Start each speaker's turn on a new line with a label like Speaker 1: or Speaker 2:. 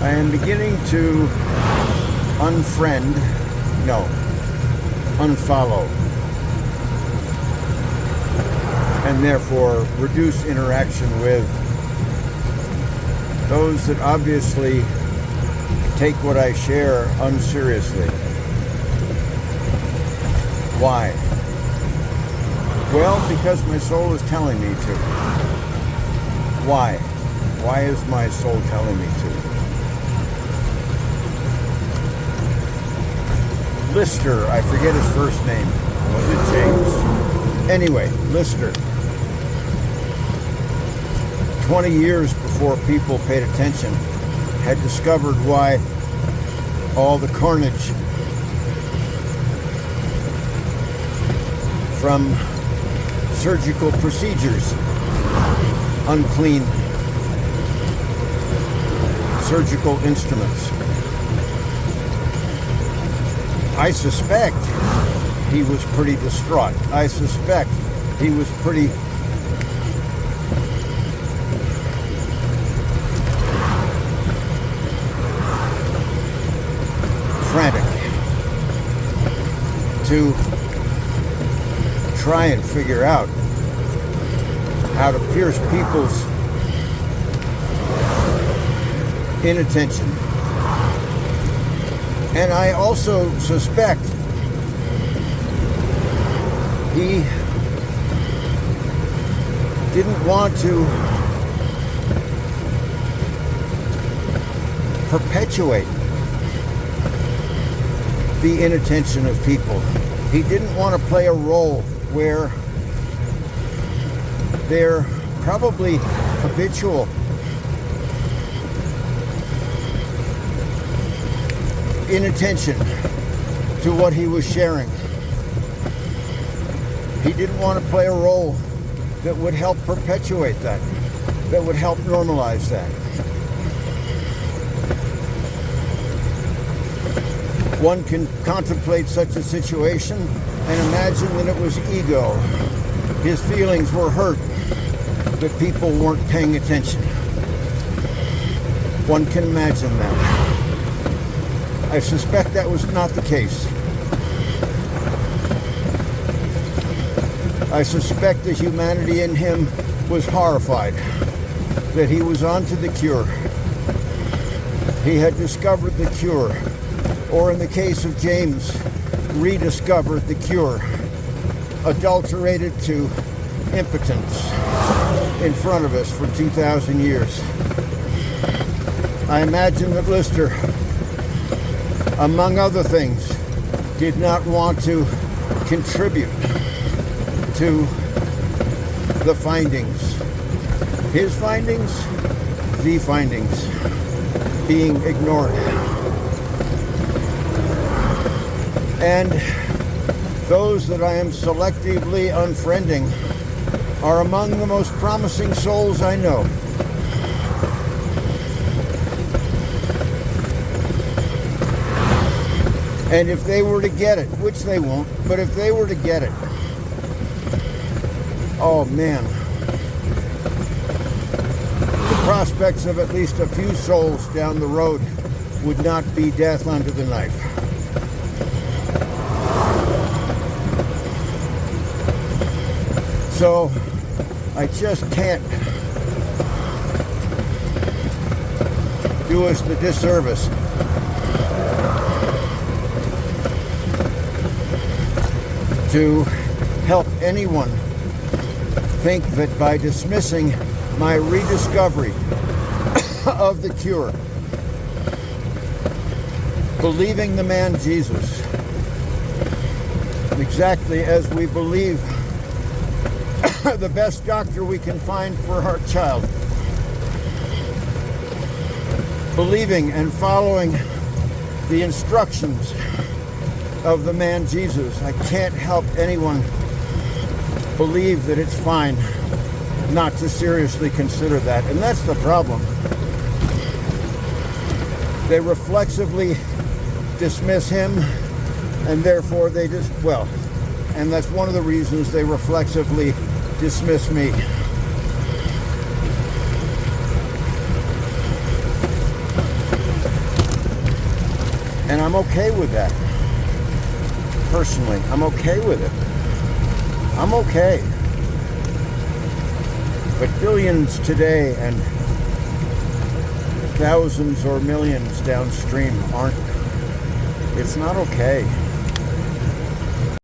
Speaker 1: I am beginning to unfollow, and therefore reduce interaction with those that obviously take what I share unseriously. Why? Well, because my soul is telling me to. Why? Why is my soul telling me to? Lister, I forget his first name. Was it James? Anyway, Lister. 20 years before people paid attention, had discovered why all the carnage from surgical procedures, unclean surgical instruments. I suspect he was pretty distraught. I suspect he was pretty frantic to try and figure out how to pierce people's inattention. And I also suspect he didn't want to perpetuate the inattention of people. He didn't want to play a role where their probably habitual inattention to what he was sharing. He didn't want to play a role that would help perpetuate that, that would help normalize that. One can contemplate such a situation and imagine that it was ego. His feelings were hurt that people weren't paying attention. One can imagine that. I suspect that was not the case. I suspect the humanity in him was horrified that he was onto the cure. He had discovered the cure, or in the case of James, rediscovered the cure, adulterated to impotence in front of us for 2,000 years. I imagine that Lister, among other things, did not want to contribute to the findings. His findings, the findings, being ignored. And those that I am selectively unfriending are among the most promising souls I know. And if they were to get it, which they won't, but if they were to get it, oh man, the prospects of at least a few souls down the road would not be death under the knife. So I just can't do us the disservice to help anyone think that by dismissing my rediscovery of the cure, believing the man Jesus, exactly as we believe the best doctor we can find for our child, believing and following the instructions of the man Jesus, I can't help anyone believe that it's fine not to seriously consider that. And that's the problem. They reflexively dismiss him, and therefore they just, well, and that's one of the reasons they reflexively dismiss me. I'm okay with that. Personally, I'm okay with it. I'm okay. But billions today and thousands or millions downstream aren't. It's not okay.